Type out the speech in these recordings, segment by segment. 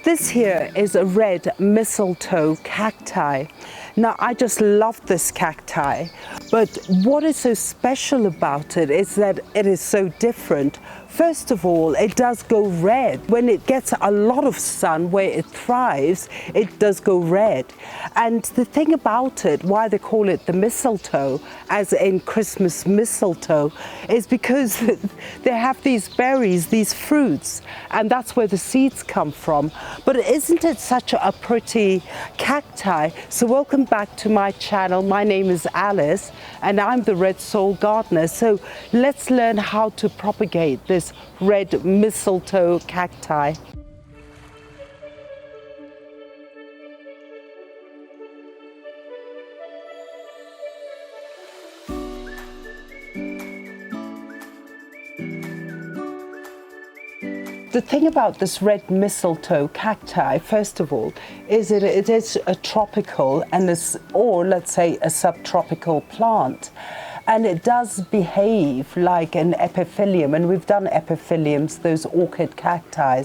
this here is a red mistletoe cacti. Now, I just love this cacti, but what is so special about it is that it is so different. First of all, it does go red. When it gets a lot of sun where it thrives, it does go red. And the thing about it, why they call it the mistletoe, as in Christmas mistletoe, is because they have these berries, these fruits, and that's where the seeds come from. But isn't it such a pretty cacti? So welcome back to my channel. My name is Alice, and I'm the Red Soul Gardener. So let's learn how to propagate this red mistletoe cacti. The thing about this red mistletoe cacti, first of all, is that it is a tropical or let's say a subtropical plant. And it does behave like an epiphylium, and we've done epiphyliums, those orchid cacti,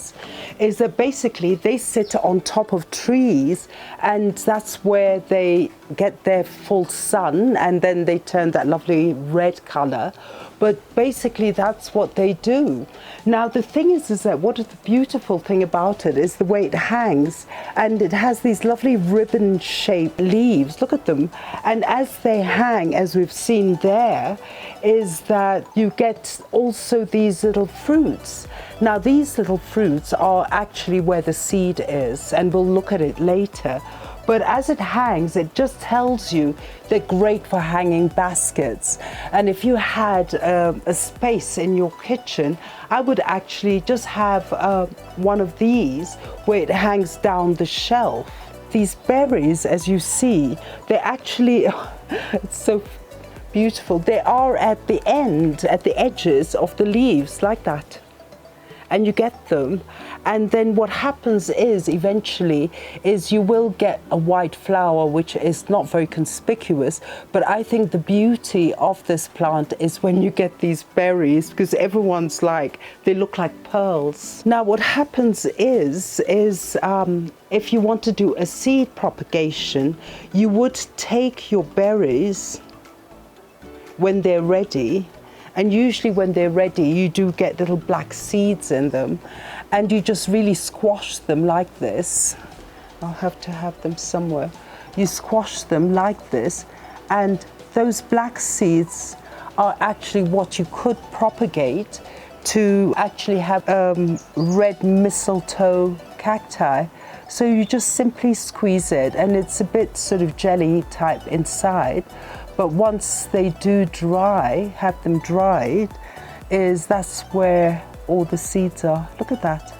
is that basically they sit on top of trees, and that's where they get their full sun, and then they turn that lovely red color. But basically that's what they do. Now the thing is that what is the beautiful thing about it is the way it hangs, and it has these lovely ribbon shaped leaves, look at them, and as they hang, as we've seen there, is that you get also these little fruits. Now these little fruits are actually where the seed is, and we'll look at it later. But as it hangs, it just tells you they're great for hanging baskets. And if you had a space in your kitchen, I would actually just have one of these where it hangs down the shelf. These berries, as you see, they're actually, it's so beautiful. They are at the end, at the edges of the leaves, like that. And you get them, and then what happens is eventually is you will get a white flower, which is not very conspicuous, but I think the beauty of this plant is when you get these berries, because everyone's like, they look like pearls. Now what happens is if you want to do a seed propagation, you would take your berries when they're ready. And usually when they're ready, you do get little black seeds in them, and you just really squash them like this. I'll have to have them somewhere. You squash them like this, and those black seeds are actually what you could propagate to actually have red mistletoe cacti. So you just simply squeeze it, and it's a bit sort of jelly type inside. But once they do dry, have them dried, that's where all the seeds are. Look at that.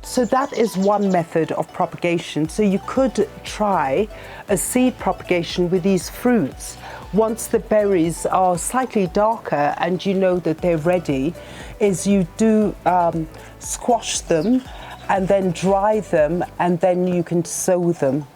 So that is one method of propagation. So you could try a seed propagation with these fruits. Once the berries are slightly darker and you know that they're ready, is you do squash them and then dry them, and then you can sow them.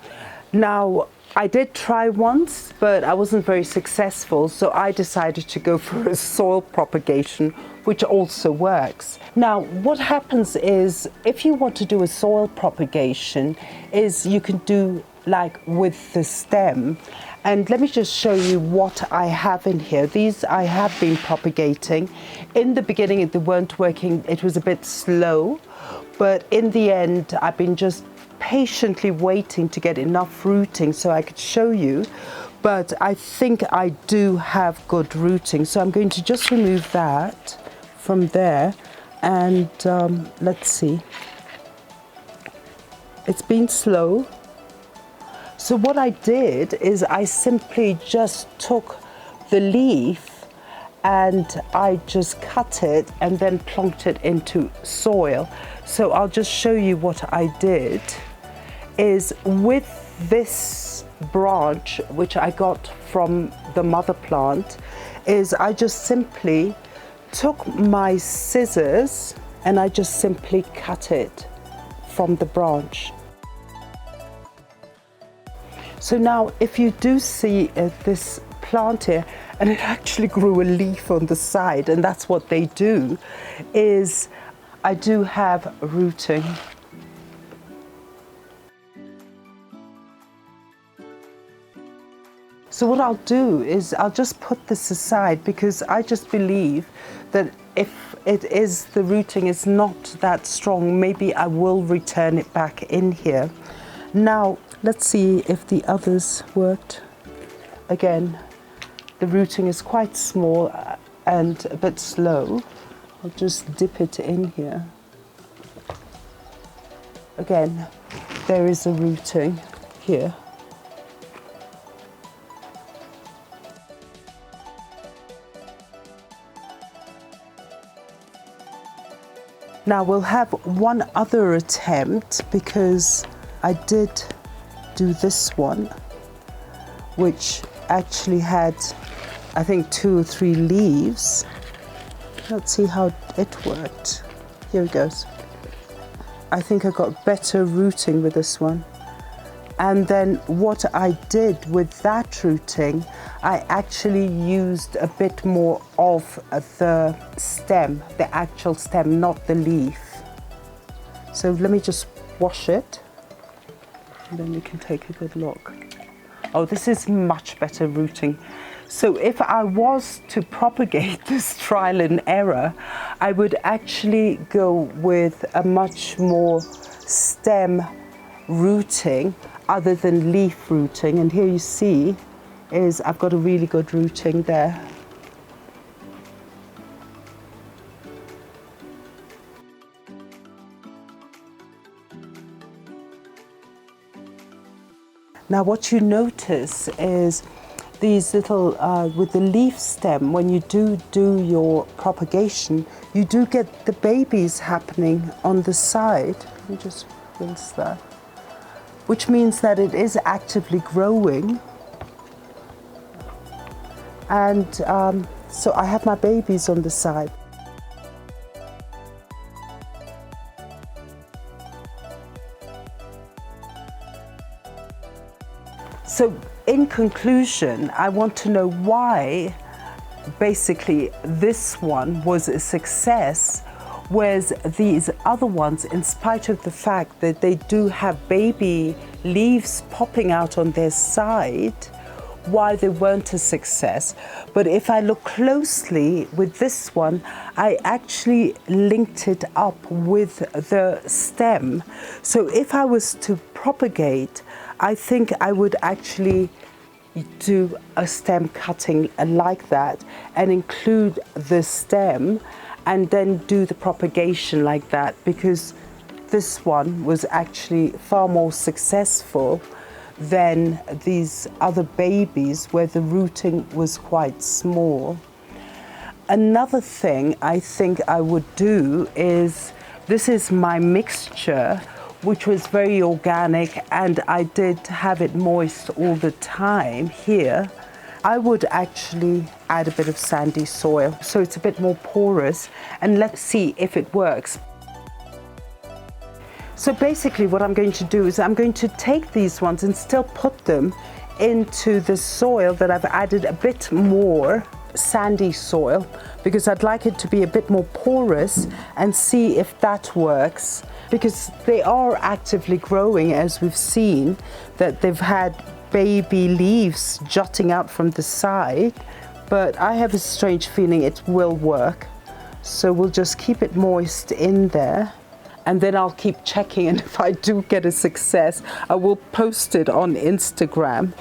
Now, I did try once, but I wasn't very successful, so I decided to go for a soil propagation, which also works. Now, what happens is, if you want to do a soil propagation, is you can do like with the stem. And let me just show you what I have in here. These I have been propagating. In the beginning, they weren't working. It was a bit slow, but in the end, I've been just patiently waiting to get enough rooting so I could show you, but I think I do have good rooting. So I'm going to just remove that from there, and let's see. It's been slow. So what I did is I simply just took the leaf and I just cut it and then plonked it into soil. So I'll just show you what I did. Is with this branch, which I got from the mother plant, is I just simply took my scissors and I just simply cut it from the branch. So now if you do see this plant here, and it actually grew a leaf on the side, and that's what they do, is I do have rooting. So what I'll do is I'll just put this aside, because I just believe that if it is, the rooting is not that strong, maybe I will return it back in here. Now, let's see if the others worked. Again, the rooting is quite small and a bit slow. I'll just dip it in here. Again, there is a rooting here. Now we'll have one other attempt, because I did do this one, which actually had, I think, 2 or 3 leaves. Let's see how it worked. Here it goes. I think I got better rooting with this one. And then what I did with that rooting, I actually used a bit more of the stem, the actual stem, not the leaf. So let me just wash it, and then we can take a good look. Oh, this is much better rooting. So if I was to propagate this trial and error, I would actually go with a much more stem rooting other than leaf rooting. And here you see is I've got a really good rooting there. Now what you notice is these little, with the leaf stem, when you do your propagation, you do get the babies happening on the side. Let me just rinse that. Which means that it is actively growing. And so I have my babies on the side. So in conclusion, I want to know why basically this one was a success, whereas these other ones, in spite of the fact that they do have baby leaves popping out on their side, why they weren't a success. But if I look closely with this one, I actually linked it up with the stem. So if I was to propagate, I think I would actually do a stem cutting like that and include the stem, and then do the propagation like that, because this one was actually far more successful than these other babies where the rooting was quite small. Another thing I think I would do is, this is my mixture, which was very organic, and I did have it moist all the time here. I would actually add a bit of sandy soil so it's a bit more porous, and let's see if it works. So basically what I'm going to do is I'm going to take these ones and still put them into the soil that I've added a bit more sandy soil, because I'd like it to be a bit more porous, and see if that works, because they are actively growing, as we've seen that they've had baby leaves jutting out from the side. But I have a strange feeling it will work, so we'll just keep it moist in there, and then I'll keep checking, and if I do get a success, I will post it on Instagram.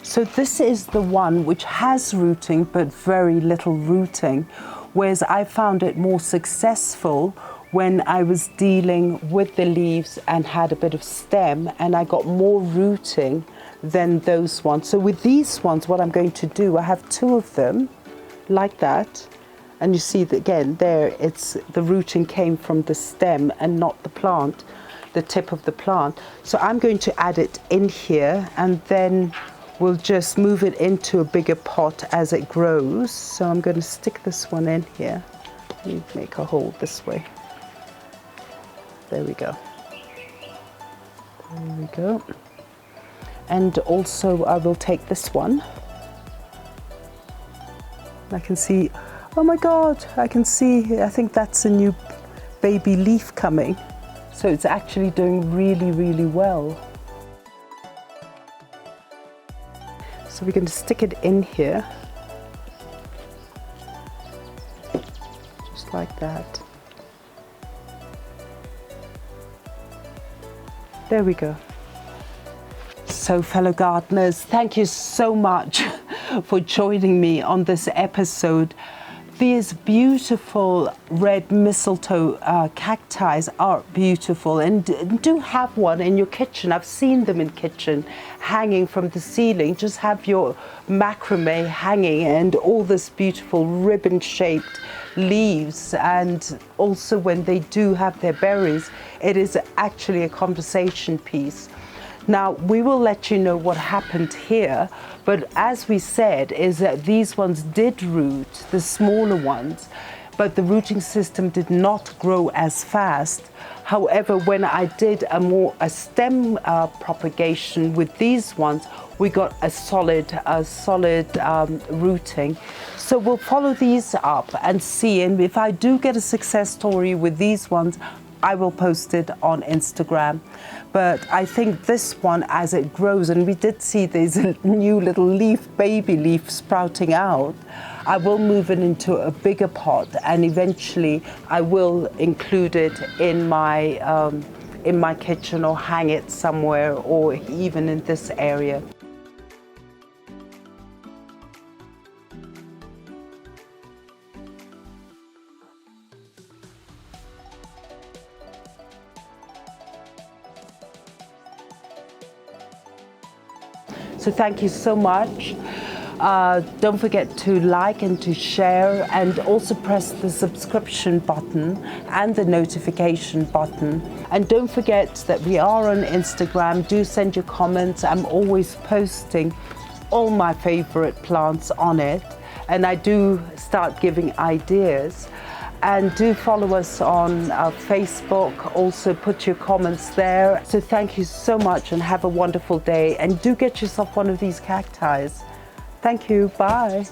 So this is the one which has rooting but very little rooting, whereas I found it more successful when I was dealing with the leaves and had a bit of stem, and I got more rooting than those ones. So with these ones, what I'm going to do, I have 2 of them like that, and you see that again there, it's the rooting came from the stem and not the plant, the tip of the plant. So I'm going to add it in here, and then we'll just move it into a bigger pot as it grows. So I'm going to stick this one in here. Let me make a hole this way. There we go. There we go. And also I will take this one. I can see, oh my God, I can see, I think that's a new baby leaf coming. So it's actually doing really, really well. So we're going to stick it in here. Just like that. There we go. So fellow gardeners, thank you so much for joining me on this episode. These beautiful red mistletoe cacti are beautiful, and do have one in your kitchen. I've seen them in kitchen hanging from the ceiling. Just have your macrame hanging and all this beautiful ribbon shaped leaves, and also when they do have their berries, it is actually a conversation piece. Now, we will let you know what happened here, but as we said, is that these ones did root, the smaller ones, but the rooting system did not grow as fast. However, when I did a stem propagation with these ones, we got a solid rooting. So we'll follow these up and see, and if I do get a success story with these ones, I will post it on Instagram. But I think this one, as it grows, and we did see these new little baby leaf sprouting out, I will move it into a bigger pot, and eventually I will include it in my kitchen or hang it somewhere, or even in this area. So thank you so much. Don't forget to like and to share, and also press the subscription button and the notification button. And don't forget that we are on Instagram. Do send your comments. I'm always posting all my favorite plants on it, and I do start giving ideas. And do follow us on Facebook. Also put your comments there. So thank you so much, and have a wonderful day. And do get yourself one of these cacti. Thank you. Bye.